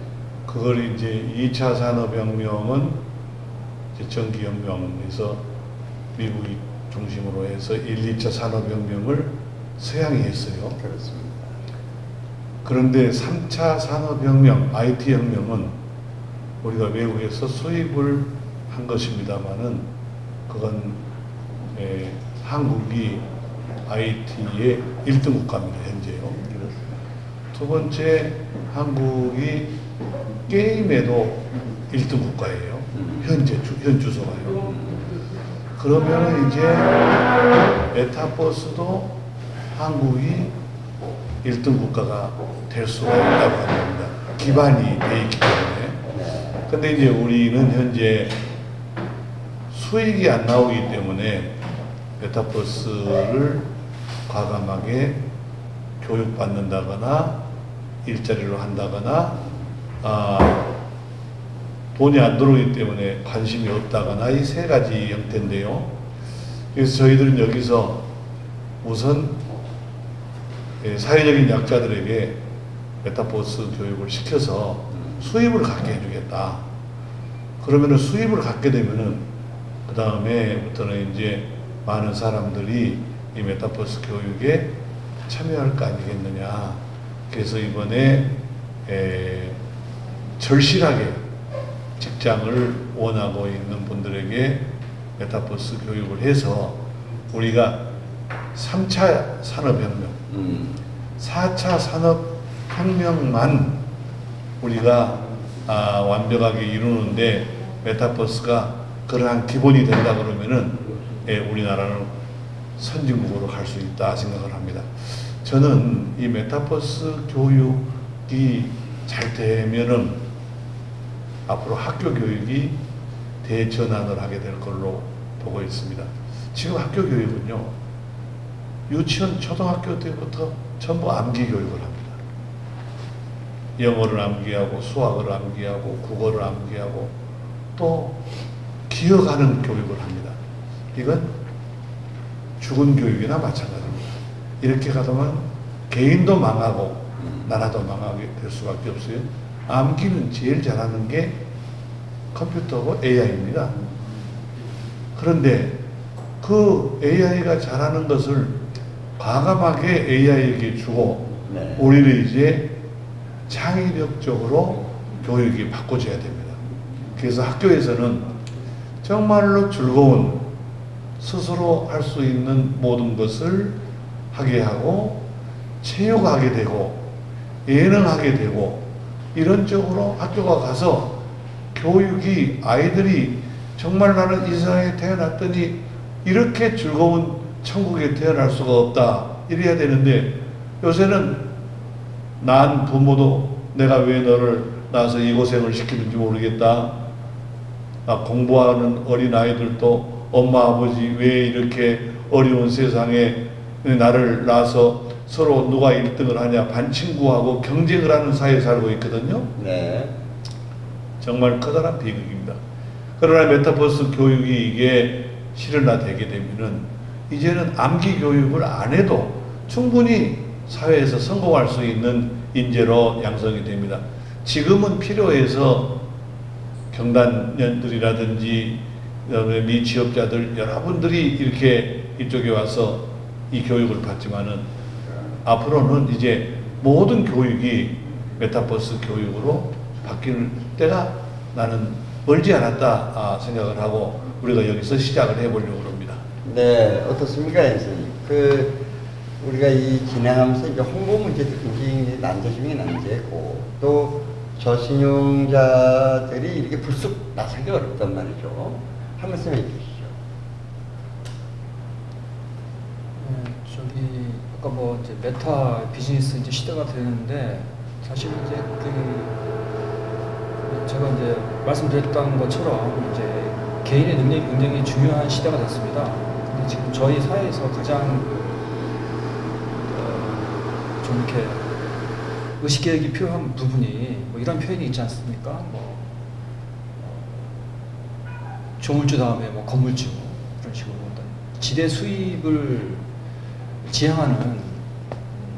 그걸 이제 2차 산업혁명은 이제 전기혁명에서 미국이 중심으로 해서 1, 2차 산업혁명을 서양이 했어요. 그렇습니다. 그런데 3차 산업혁명, IT혁명은 우리가 외국에서 수입을 한 것입니다만은 그건 한국이 IT의 1등 국가입니다. 현재요. 그렇습니다. 두 번째, 한국이 게임에도 1등 국가예요. 현 주소가요. 그러면 이제 메타버스도 한국이 1등 국가가 될 수가 있다고 합니다. 기반이 돼 있기 때문에. 근데 이제 우리는 현재 수익이 안 나오기 때문에 메타버스를 과감하게 교육받는다거나 일자리로 한다거나 돈이 안 들어오기 때문에 관심이 없다거나 이 세 가지 형태인데요. 그래서 저희들은 여기서 우선 사회적인 약자들에게 메타버스 교육을 시켜서 수입을 갖게 해주겠다. 그러면은 수입을 갖게 되면은 그 다음에부터는 이제 많은 사람들이 이 메타버스 교육에 참여할 거 아니겠느냐. 그래서 이번에 절실하게 직장을 원하고 있는 분들에게 메타버스 교육을 해서 우리가 3차 산업혁명, 4차 산업혁명만 우리가 완벽하게 이루는데 메타버스가 그러한 기본이 된다 그러면은 우리나라는 선진국으로 갈 수 있다 생각을 합니다. 저는 이 메타버스 교육이 잘 되면은 앞으로 학교 교육이 대전환을 하게 될 걸로 보고 있습니다. 지금 학교 교육은요, 유치원, 초등학교 때부터 전부 암기 교육을 합니다. 영어를 암기하고, 수학을 암기하고, 국어를 암기하고, 또 기억하는 교육을 합니다. 이건 죽은 교육이나 마찬가지입니다. 이렇게 가다만 개인도 망하고 나라도 망하게 될 수밖에 없어요. 암기는 제일 잘하는 게 컴퓨터고 AI입니다. 그런데 그 AI가 잘하는 것을 과감하게 AI에게 주고 네. 오히려 이제 창의력적으로 교육이 바꿔져야 됩니다. 그래서 학교에서는 정말로 즐거운 스스로 할 수 있는 모든 것을 하게 하고 체육하게 되고 예능하게 되고 이런 쪽으로 학교가 가서 교육이 아이들이 정말 나는 이 세상에 태어났더니 이렇게 즐거운 천국에 태어날 수가 없다 이래야 되는데 요새는 난 부모도 내가 왜 너를 낳아서 이 고생을 시키는지 모르겠다. 공부하는 어린 아이들도 엄마 아버지 왜 이렇게 어려운 세상에 나를 낳아서 서로 누가 1등을 하냐 반친구하고 경쟁을 하는 사회에 살고 있거든요. 네. 정말 커다란 비극입니다. 그러나 메타버스 교육이 이게 실현화되게 되면은 이제는 암기 교육을 안 해도 충분히 사회에서 성공할 수 있는 인재로 양성이 됩니다. 지금은 필요해서 경단년들이라든지 그다음에 미취업자들 여러분들이 이렇게 이쪽에 와서 이 교육을 받지만은 앞으로는 이제 모든 교육이 메타버스 교육으로 바뀔 때가 나는 멀지 않았다 생각을 하고 우리가 여기서 시작을 해보려고 합니다. 네, 어떻습니까, 선생님? 우리가 이 진행하면서 이제 홍보 문제도 굉장히 난제 중에 난제고 또 저신용자들이 이렇게 불쑥 나서기 어렵단 말이죠. 한 말씀 해주시죠. 아까 뭐 이제 메타 비즈니스 이제 시대가 되는데 사실 이제 제가 이제 말씀드렸던 것처럼 이제 개인의 능력이 굉장히 중요한 시대가 됐습니다. 근데 지금 저희 사회에서 가장 좀 이렇게 의식계획이 필요한 부분이 뭐 이런 표현이 있지 않습니까? 뭐 조물주 다음에 뭐 건물주 그런 식으로 지대 수입을 지향하는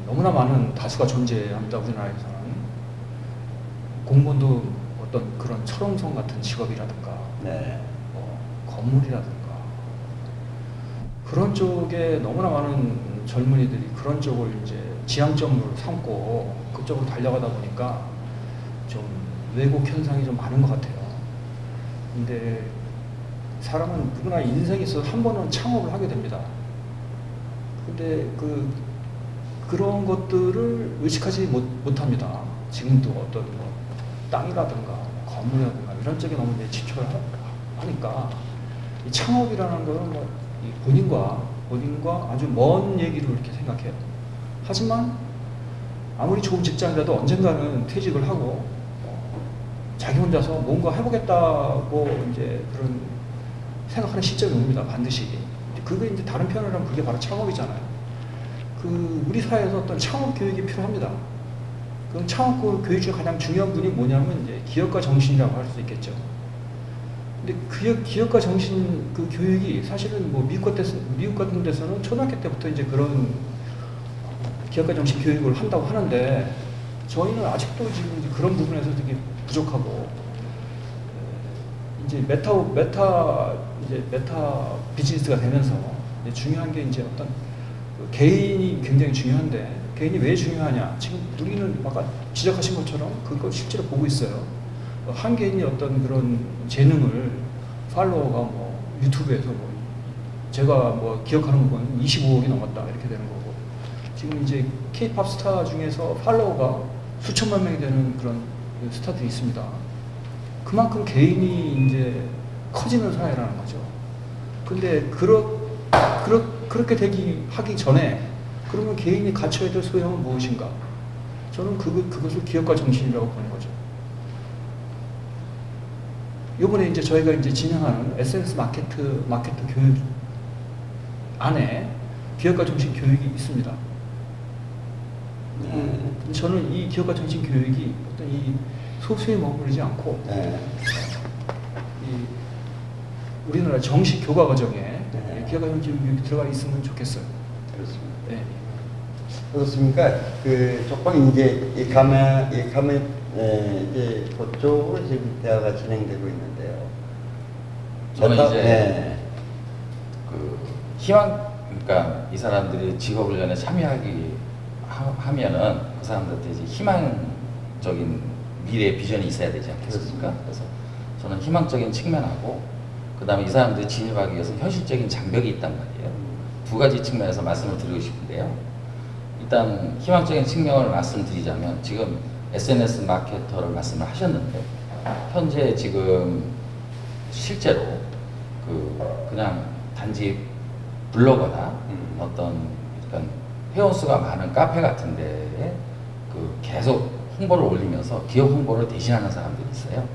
너무나 많은 다수가 존재합니다. 우리나라에서는 공무원도 어떤 그런 철옹성 같은 직업이라든가 네. 뭐 건물이라든가 그런 쪽에 너무나 많은 젊은이들이 그런 쪽을 이제 지향점으로 삼고 그쪽으로 달려가다 보니까 좀 왜곡 현상이 좀 많은 것 같아요. 근데 사람은 누구나 인생에 있어서 한 번은 창업을 하게 됩니다. 근데 그런 것들을 의식하지 못합니다. 지금도 어떤 뭐 땅이라든가 건물이라든가 이런 쪽에 너무 이제 집중을 하니까 이 창업이라는 거는 뭐 본인과 아주 먼 얘기로 이렇게 생각해요. 하지만 아무리 좋은 직장이라도 언젠가는 퇴직을 하고 자기 혼자서 뭔가 해보겠다고 이제 그런 생각하는 시점이 옵니다. 반드시. 그게 이제 다른 표현을 하면 그게 바로 창업이잖아요. 우리 사회에서 어떤 창업 교육이 필요합니다. 그럼 창업 교육 중에 가장 중요한 분이 뭐냐면 이제 기업가 정신이라고 할 수 있겠죠. 근데 기업가 정신 교육이 사실은 뭐 미국 같은 데서는 초등학교 때부터 이제 그런 기업가 정신 교육을 한다고 하는데 저희는 아직도 지금 이제 그런 부분에서 되게 부족하고 이제 메타 비즈니스가 되면서 이제 중요한 게 이제 어떤 개인이 굉장히 중요한데 개인이 왜 중요하냐? 지금 우리는 아까 지적하신 것처럼 그걸 실제로 보고 있어요. 한 개인이 어떤 그런 재능을 팔로워가 뭐 유튜브에서 뭐 제가 뭐 기억하는 거 보면 25억이 넘었다 이렇게 되는 거고 지금 이제 K-팝 스타 중에서 팔로워가 수천만 명이 되는 그런 스타들이 있습니다. 그만큼 개인이 이제 커지는 사회라는 거죠. 근데 그렇게 하기 전에 그러면 개인이 갖춰야 될 소양은 무엇인가? 저는 그것을 기업가 정신이라고 보는 거죠. 요번에 이제 저희가 이제 진행하는 SNS 마케터 교육 안에 기업가 정신 교육이 있습니다. 저는 이 기업가 정신 교육이 어떤 이 소수에 머무르지 않고 이 우리나라 정식 교과 과정에 기업가 정신 교육이 들어가 있으면 좋겠어요. 그렇습니다. 네. 그렇습니까? 그 조금 이제 이 가면 이제 그쪽으로 지금 대화가 진행되고 있는데요. 저는 이제 그 희망, 그러니까 이 사람들이 직업훈련에 하면은 그 사람들한테 이제 희망적인 미래 비전이 있어야 되지 않겠습니까? 그래서 저는 희망적인 측면하고 그 다음에 이 사람들이 진입하기 위해서 현실적인 장벽이 있단 말이에요. 두 가지 측면에서 말씀을 드리고 싶은데요. 일단 희망적인 측면을 말씀드리자면 지금 SNS 마케터를 말씀을 하셨는데 현재 지금 실제로 그냥 단지 블로거나 어떤 약간 회원수가 많은 카페 같은 데에 계속 홍보를 올리면서 기업 홍보를 대신하는 사람들이 있어요.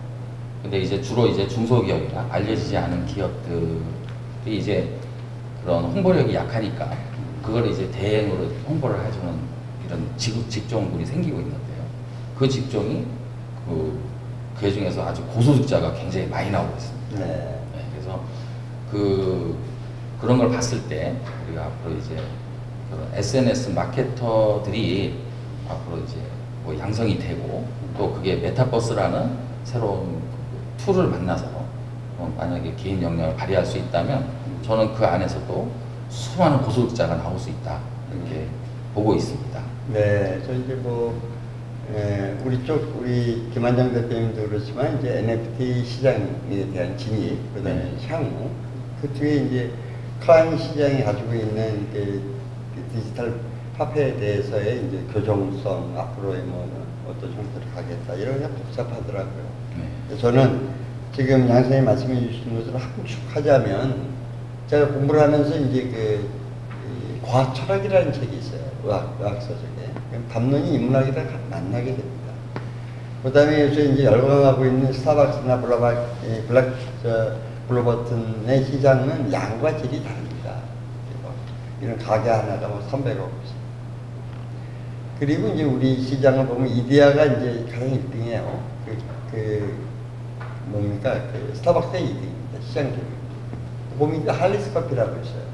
근데 이제 주로 이제 중소기업이나 알려지지 않은 기업들이 이제 그런 홍보력이 약하니까 그걸 이제 대행으로 홍보를 해주는 이런 직종군이 생기고 있는데요. 그 직종이 그 중에서 아주 고소득자가 굉장히 많이 나오고 있습니다. 네, 그래서 그런 걸 봤을 때 우리가 앞으로 이제 그런 SNS 마케터들이 앞으로 이제 뭐 양성이 되고 또 그게 메타버스라는 새로운 툴을 만나서 만약에 개인 역량을 발휘할 수 있다면 저는 그 안에서도 수많은 고소득자가 나올 수 있다 이렇게 보고 있습니다. 네, 저 이제 우리 김한정 대표님도 그렇지만 이제 NFT 시장에 대한 진입, 그다음에 향후 그쪽에 이제 클라인 시장이 가지고 있는 그 디지털 화폐에 대해서의 이제 교정성, 앞으로의 어떤 형태로 가겠다 이런 게 복잡하더라고요. 저는 지금 양 선생님 말씀해 주신 것을 함축하자면 제가 공부를 하면서 이제 과학 철학이라는 책이 있어요. 의학서적에. 담론이 인문학이랑 만나게 됩니다. 그 다음에 요새 이제 열광하고 있는 스타벅스나 블루버튼의 시장은 양과 질이 다릅니다. 이런 가게 하나가 300억. 그리고 이제 우리 시장을 보면 이데아가 이제 가장 1등이에요. 스타벅스가 2등입니다. 시장적으로. 보면 이제 할리스 커피라고 있어요.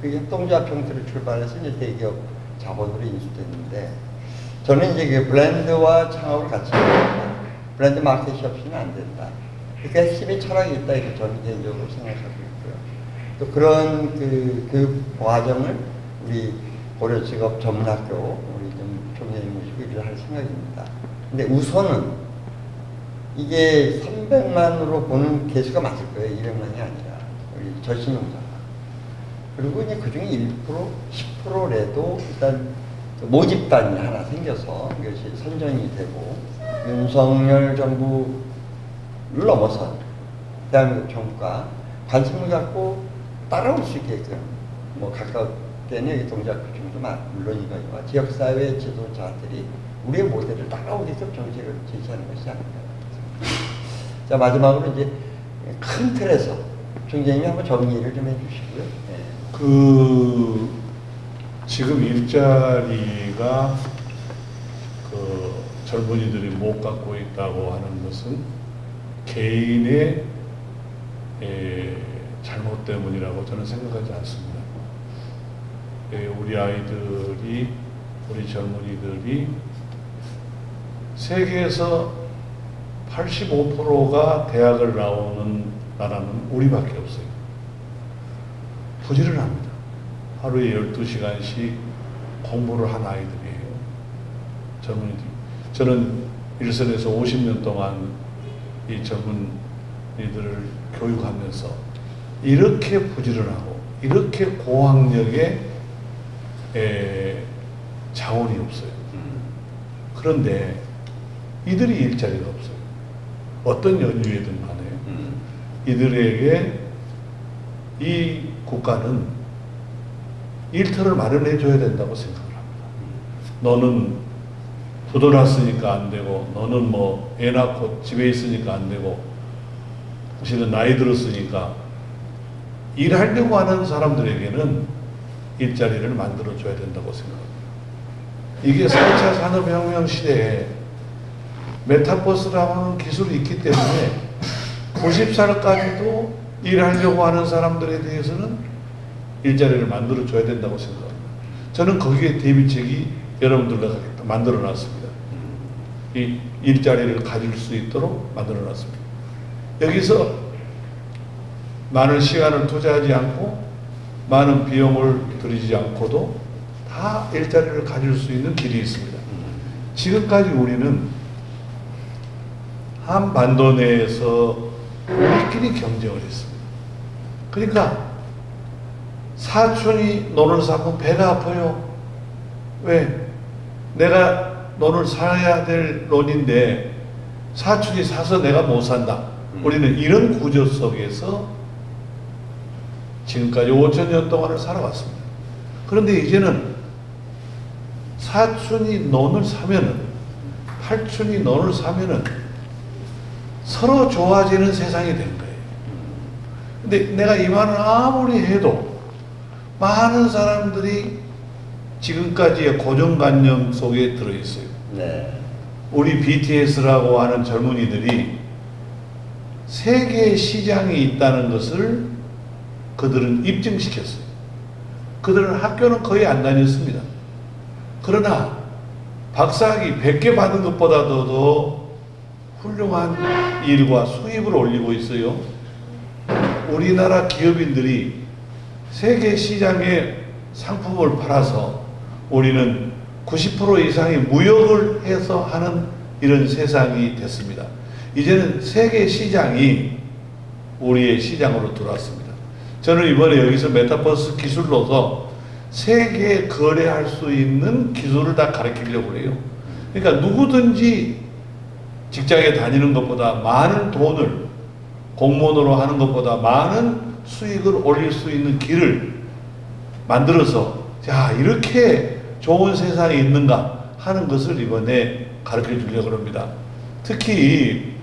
그 협동조합 형태로 출발해서 이제 대기업 자본으로 인수됐는데, 저는 이제 그 브랜드와 창업을 같이 합니다. 브랜드 마켓이 없이는 안 된다. 그러니까 핵심의 철학이 있다, 이렇게 저는 개인적으로 생각하고 있고요. 또 그런 교육 과정을 우리 고려직업 전문학교, 우리 좀 총장님 모시고 일을 할 생각입니다. 근데 우선은 이게 300만으로 보는 개수가 맞을 거예요. 200만이 아니라. 우리 저신용자가. 그리고 이제 그 중에 1%, 10%라도 일단 모집단이 하나 생겨서 이것이 선정이 되고 윤석열 정부를 넘어선 대한민국 정부가 관심을 갖고 따라올 수 있게끔 가깝게는 동작구청도 물론이거니와 지역사회 지도자들이 우리의 모델을 따라오게끔 정책을 제시하는 것이 아닌가. 자, 마지막으로 이제 큰 틀에서 총장님이 한번 정리를 좀 해주시고요. 네. 지금 일자리가 젊은이들이 못 갖고 있다고 하는 것은 개인의 잘못 때문이라고 저는 생각하지 않습니다. 우리 아이들이, 우리 젊은이들이 세계에서 85%가 대학을 나오는 나라는 우리밖에 없어요. 부지런합니다. 하루에 12시간씩 공부를 한 아이들이에요. 젊은이들. 저는 일선에서 50년 동안 이 젊은이들을 교육하면서 이렇게 부지런하고 이렇게 고학력의 자원이 없어요. 그런데 이들이 일자리가 없어요. 어떤 연유에든 간에 이들에게 이 국가는 일터를 마련해 줘야 된다고 생각을 합니다. 너는 부도 났으니까 안 되고, 너는 뭐 애 낳고 집에 있으니까 안 되고, 당신은 나이 들었으니까, 일하려고 하는 사람들에게는 일자리를 만들어 줘야 된다고 생각합니다. 이게 4차 산업혁명 시대에 메타버스라고 하는 기술이 있기 때문에 90살까지도 일하려고 하는 사람들에 대해서는 일자리를 만들어 줘야 된다고 생각합니다. 저는 거기에 대비책이 여러분들과 만들어 놨습니다. 이 일자리를 가질 수 있도록 만들어 놨습니다. 여기서 많은 시간을 투자하지 않고 많은 비용을 들이지 않고도 다 일자리를 가질 수 있는 길이 있습니다. 지금까지 우리는 한반도 내에서 우리끼리 경쟁을 했습니다. 그러니까 사촌이 논을 사면 배가 아파요. 왜? 내가 논을 사야 될 논인데 사촌이 사서 내가 못 산다. 우리는 이런 구조 속에서 지금까지 5,000년 동안을 살아왔습니다. 그런데 이제는 사촌이 논을 사면은, 팔촌이 논을 사면은 서로 좋아지는 세상이 된 거예요. 근데 내가 이 말을 아무리 해도 많은 사람들이 지금까지의 고정관념 속에 들어있어요. 네. 우리 BTS라고 하는 젊은이들이 세계 시장이 있다는 것을 그들은 입증시켰어요. 그들은 학교는 거의 안 다녔습니다. 그러나 박사학위 100개 받은 것보다도 더 훌륭한 일과 수입을 올리고 있어요. 우리나라 기업인들이 세계 시장에 상품을 팔아서 우리는 90% 이상의 무역을 해서 하는 이런 세상이 됐습니다. 이제는 세계 시장이 우리의 시장으로 들어왔습니다. 저는 이번에 여기서 메타버스 기술로서 세계 거래할 수 있는 기술을 다 가르치려고 해요. 그러니까 누구든지 직장에 다니는 것보다 많은 돈을 공무원으로 하는 것보다 많은 수익을 올릴 수 있는 길을 만들어서, 자, 이렇게 좋은 세상이 있는가 하는 것을 이번에 가르쳐 주려고 합니다. 특히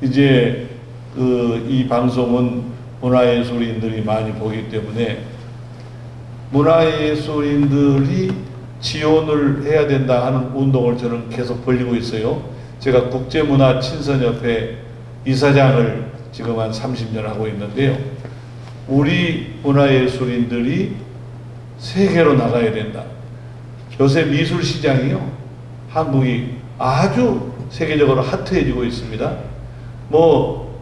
이제 이 방송은 문화예술인들이 많이 보기 때문에 문화예술인들이 지원을 해야 된다 하는 운동을 저는 계속 벌이고 있어요. 제가 국제문화친선협회 이사장을 지금 한 30년 하고 있는데요. 우리 문화예술인들이 세계로 나가야 된다. 요새 미술시장이요, 한국이 아주 세계적으로 핫해지고 있습니다. 뭐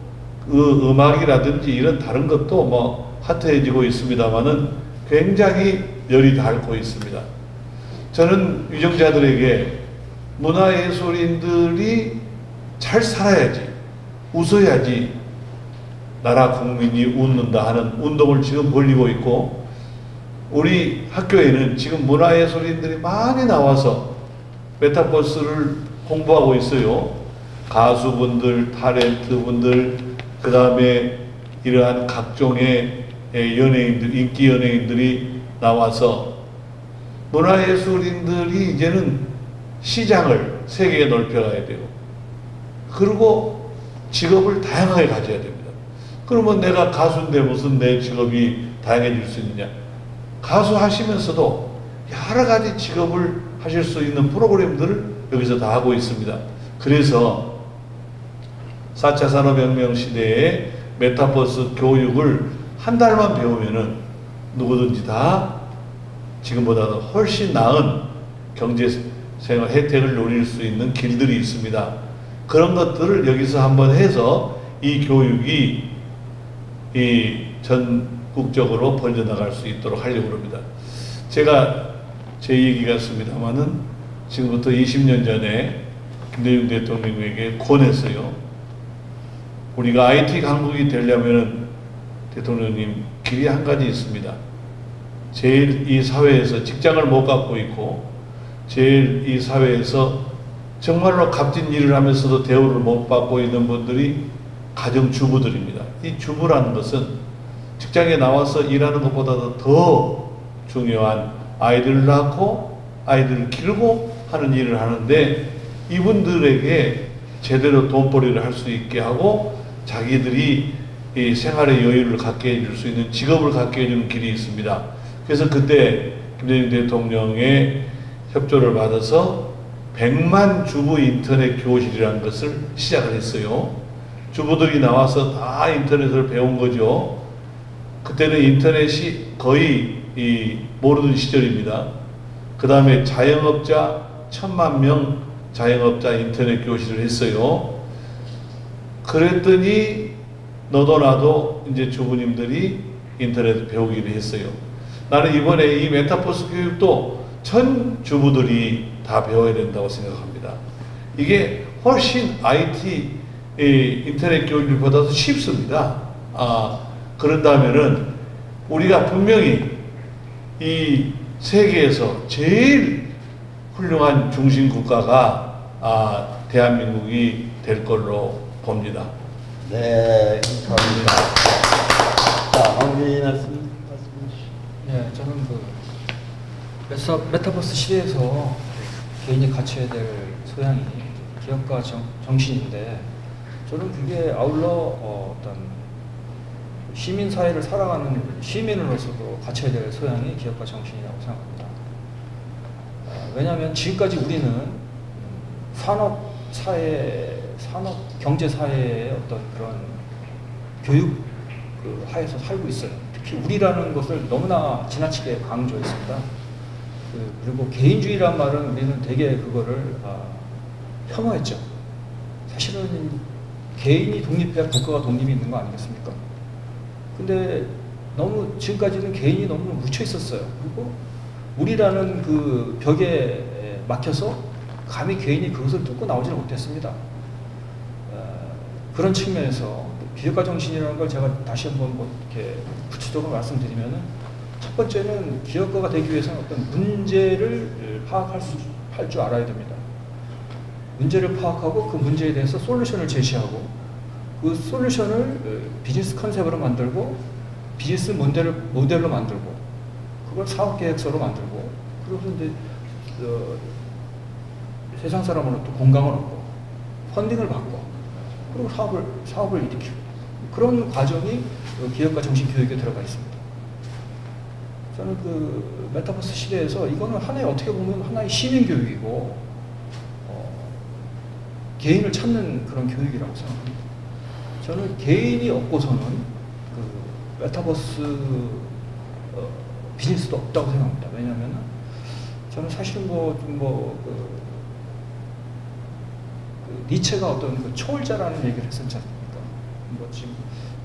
음악이라든지 이런 다른 것도 뭐 핫해지고 있습니다만은 굉장히 열이 닳고 있습니다. 저는 유정자들에게 문화예술인들이 잘 살아야지, 웃어야지 나라 국민이 웃는다 하는 운동을 지금 벌이고 있고, 우리 학교에는 지금 문화예술인들이 많이 나와서 메타버스를 공부하고 있어요. 가수분들, 타렌트분들, 그 다음에 이러한 각종의 연예인들, 인기 연예인들이 나와서 문화예술인들이 이제는 시장을 세계에 넓혀가야 돼요. 그리고 직업을 다양하게 가져야 됩니다. 그러면 내가 가수인데 무슨 내 직업이 다양해질 수 있느냐? 가수 하시면서도 여러 가지 직업을 하실 수 있는 프로그램들을 여기서 다 하고 있습니다. 그래서 4차 산업혁명 시대에 메타버스 교육을 한 달만 배우면은 누구든지 다 지금보다도 훨씬 나은 경제생활 혜택을 누릴 수 있는 길들이 있습니다. 그런 것들을 여기서 한번 해서 이 교육이 전국적으로 번져나갈 수 있도록 하려고 합니다. 제가 제 얘기 같습니다만은 지금부터 20년 전에 김대중 대통령에게 권했어요. 우리가 IT 강국이 되려면 대통령님, 길이 한 가지 있습니다. 제일 이 사회에서 직장을 못 갖고 있고 제일 이 사회에서 정말로 값진 일을 하면서도 대우를 못 받고 있는 분들이 가정주부들입니다. 이 주부라는 것은 직장에 나와서 일하는 것보다도 더 중요한 아이들을 낳고 아이들을 기르고 하는 일을 하는데, 이분들에게 제대로 돈벌이를 할 수 있게 하고 자기들이 이 생활의 여유를 갖게 해줄 수 있는 직업을 갖게 해주는 길이 있습니다. 그래서 그때 김대중 대통령의 협조를 받아서 100만 주부 인터넷 교실이라는 것을 시작을 했어요. 주부들이 나와서 다 인터넷을 배운 거죠. 그때는 인터넷이 거의 모르던 시절입니다. 그 다음에 자영업자 1000만 명 자영업자 인터넷 교실을 했어요. 그랬더니 너도 나도 이제 주부님들이 인터넷 배우기로 했어요. 나는 이번에 이 메타버스 교육도 전 주부들이 다 배워야 된다고 생각합니다. 이게 훨씬 IT 인터넷 교육보다도 쉽습니다. 그런다면은 우리가 분명히 이 세계에서 제일 훌륭한 중심 국가가 대한민국이 될 걸로 봅니다. 네, 감사합니다. 자, 마무리 말씀 주시죠. 네, 저는 그 메타버스 시대에서 개인이 갖춰야 될 소양이 기업가 정신인데, 저는 그게 아울러 어떤 시민 사회를 살아가는 시민으로서도 갖춰야 될 소양이 기업가 정신이라고 생각합니다. 왜냐하면 지금까지 우리는 산업 경제 사회의 어떤 그런 교육 하에서 살고 있어요. 특히 우리라는 것을 너무나 지나치게 강조했습니다. 그리고 개인주의란 말은 우리는 되게 그거를 혐오했죠. 사실은 개인이 독립해야 국가가 독립이 있는 거 아니겠습니까? 근데 너무 지금까지는 개인이 너무 묻혀 있었어요. 그리고 우리라는 그 벽에 막혀서 감히 개인이 그것을 뚫고 나오지를 못했습니다. 그런 측면에서 기업가 정신이라는 걸 제가 다시 한번 이렇게 구체적으로 말씀드리면은, 첫 번째는 기업가가 되기 위해서는 어떤 문제를 파악할 줄 알아야 됩니다. 문제를 파악하고 그 문제에 대해서 솔루션을 제시하고, 그 솔루션을 비즈니스 컨셉으로 만들고 비즈니스 모델로 만들고, 그걸 사업 계획서로 만들고, 그러고서 이제 세상 사람으로부터 공감을 얻고 펀딩을 받고, 그리고 사업을 일으키고, 그런 과정이 기업가 정신 교육에 들어가 있습니다. 저는 그 메타버스 시대에서 이거는 하나의, 어떻게 보면 하나의 시민 교육이고 개인을 찾는 그런 교육이라고 생각합니다. 저는 개인이 없고서는 그 메타버스 비즈니스도 없다고 생각합니다. 왜냐하면 저는 사실 니체가 어떤 그 초월자라는 얘기를 했었지 않습니까? 지금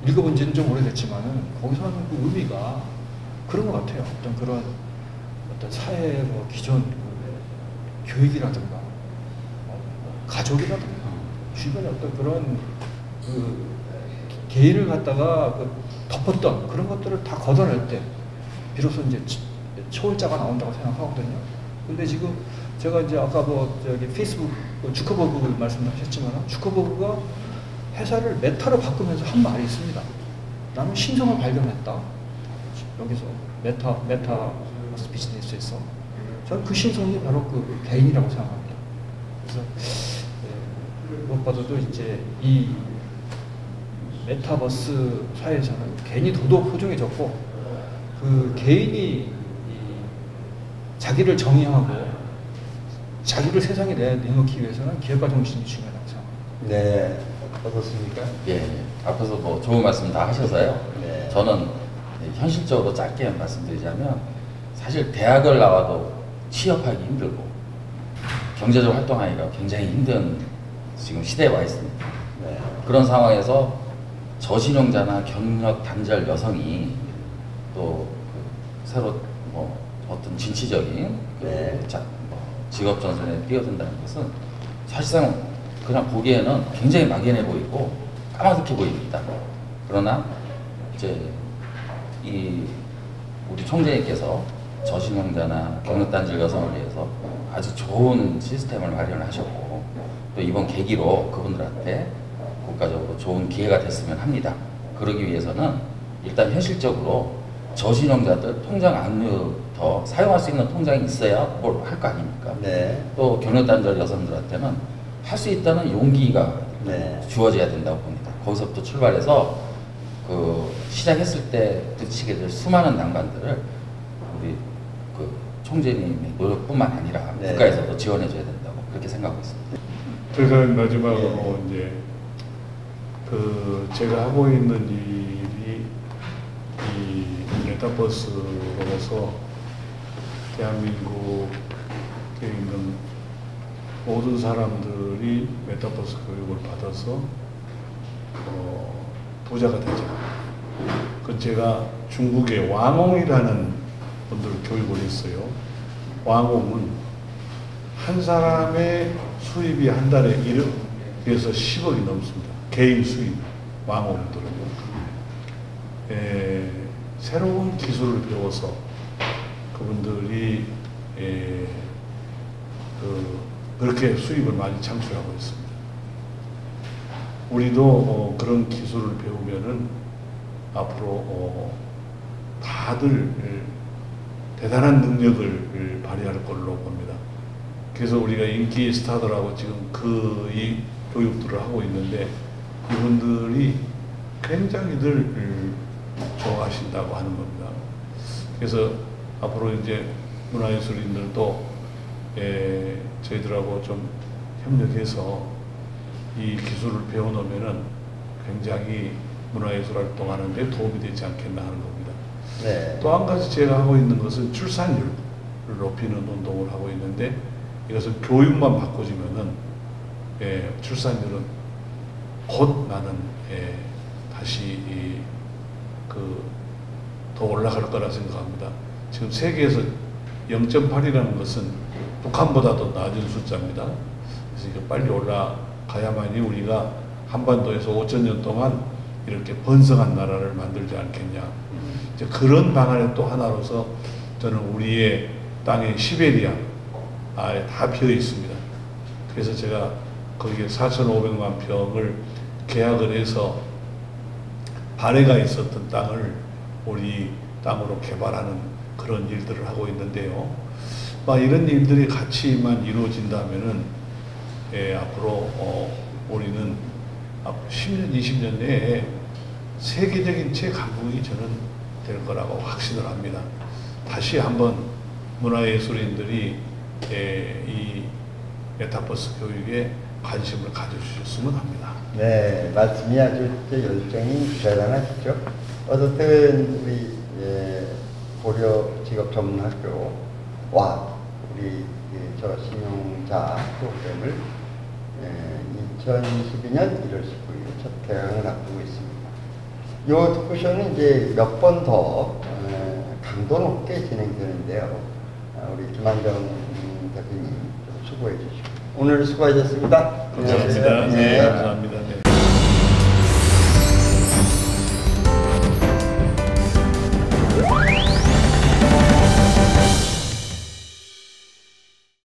읽어본 지는 좀 오래됐지만은 거기서 하는 그 의미가 그런 것 같아요. 어떤 사회의 기존 교육이라든가 가족이라든가 주변에 어떤 그런 그 개인을 갖다가 덮었던 그런 것들을 다 걷어낼 때 비로소 이제 초월자가 나온다고 생각하거든요. 근데 지금 제가 이제 아까 페이스북 주커버그 말씀하셨지만, 주커버그가 회사를 메타로 바꾸면서 한 말이 있습니다. 나는 신성을 발견했다. 여기서 메타버스 비즈니스에서 저는 그 신성이 바로 그 개인이라고 생각합니다. 그래서 무엇보다도 이제 이 메타버스 사회에서는 개인이 더더욱 소중해졌고, 그 개인이 자기를 정의하고 자기를 세상에 내놓기 위해서는 기업가 정신이 중요하다고 생각합니다. 네, 어떻습니까? 예, 앞에서 좋은 말씀 다 하셔서요. 네. 저는 현실적으로 짧게 말씀드리자면, 사실 대학을 나와도 취업하기 힘들고 경제적 활동하기가 굉장히 힘든 지금 시대에 와 있습니다. 네. 그런 상황에서 저신용자나 경력 단절 여성이 또 새로 어떤 진취적인 네. 직업 전선에 뛰어든다는 것은 사실상 그냥 보기에는 굉장히 막연해 보이고 까마득해 보입니다. 그러나 이제 우리 총재님께서 저신용자나 경력 단절 여성을 위해서 아주 좋은 시스템을 마련하셨고, 또 이번 계기로 그분들한테 국가적으로 좋은 기회가 됐으면 합니다. 그러기 위해서는 일단 현실적으로 저신용자들 통장 안부터 사용할 수 있는 통장이 있어야 뭘 할 거 아닙니까? 네. 또 경력단절 여성들한테는 할 수 있다는 용기가 네. 주어져야 된다고 봅니다. 거기서부터 출발해서 그 시작했을 때 부딪히게 될 수많은 난관들을 우리 그 총재님의 노력뿐만 아니라 네. 국가에서도 지원해줘야 된다고 그렇게 생각하고 있습니다. 제가 마지막으로 이제 그 제가 하고 있는 일이 이 메타버스로서 대한민국에 있는 모든 사람들이 메타버스 교육을 받아서 부자가 되자. 그 제가 중국의 왕홍이라는 분들 교육을 했어요. 왕홍은 한 사람의 수입이 한 달에 1억에서 10억이 넘습니다. 개인 수입, 왕홍들은요. 새로운 기술을 배워서 그분들이 그렇게 수입을 많이 창출하고 있습니다. 우리도 그런 기술을 배우면은 앞으로 다들 대단한 능력을 발휘할 걸로 봅니다. 그래서 우리가 인기 스타들하고 지금 이 교육들을 하고 있는데 이분들이 굉장히들 좋아하신다고 하는 겁니다. 그래서 앞으로 이제 문화예술인들도 저희들하고 좀 협력해서 이 기술을 배워놓으면은 굉장히 문화예술 활동하는 데 도움이 되지 않겠나 하는 겁니다. 네. 또 한 가지 제가 하고 있는 것은 출산율을 높이는 운동을 하고 있는데 이것을 교육만 바꿔주면은 출산율은 곧 나는 다시 더 올라갈 거라 생각합니다. 지금 세계에서 0.8이라는 것은 북한보다도 낮은 숫자입니다. 그래서 이거 빨리 올라가야만이 우리가 한반도에서 5,000년 동안 이렇게 번성한 나라를 만들지 않겠냐. 이제 그런 방안의 또 하나로서 저는 우리의 땅의 시베리아에 다 비어 있습니다. 그래서 제가 거기에 4,500만 평을 계약을 해서 발해가 있었던 땅을 우리 땅으로 개발하는 그런 일들을 하고 있는데요. 이런 일들이 같이만 이루어진다면은 앞으로 우리는 10년, 20년 내에 세계적인 최강국이 저는 될 거라고 확신을 합니다. 다시 한번 문화예술인들이 이 메타버스 교육에 관심을 가져주셨으면 합니다. 네, 말씀이 아주 열정이 대단하시죠. 어쨌든 우리 고려 직업전문학교와 우리 저신용자 프로그램을 2022년 1월 19일 첫 개강을 앞두고 있습니다. 이 토크쇼는 이제 몇 번 더 강도 높게 진행되는데요. 우리 김한정 대표님 좀 수고해 주시고 오늘 수고하셨습니다. 감사합니다. 네, 감사합니다.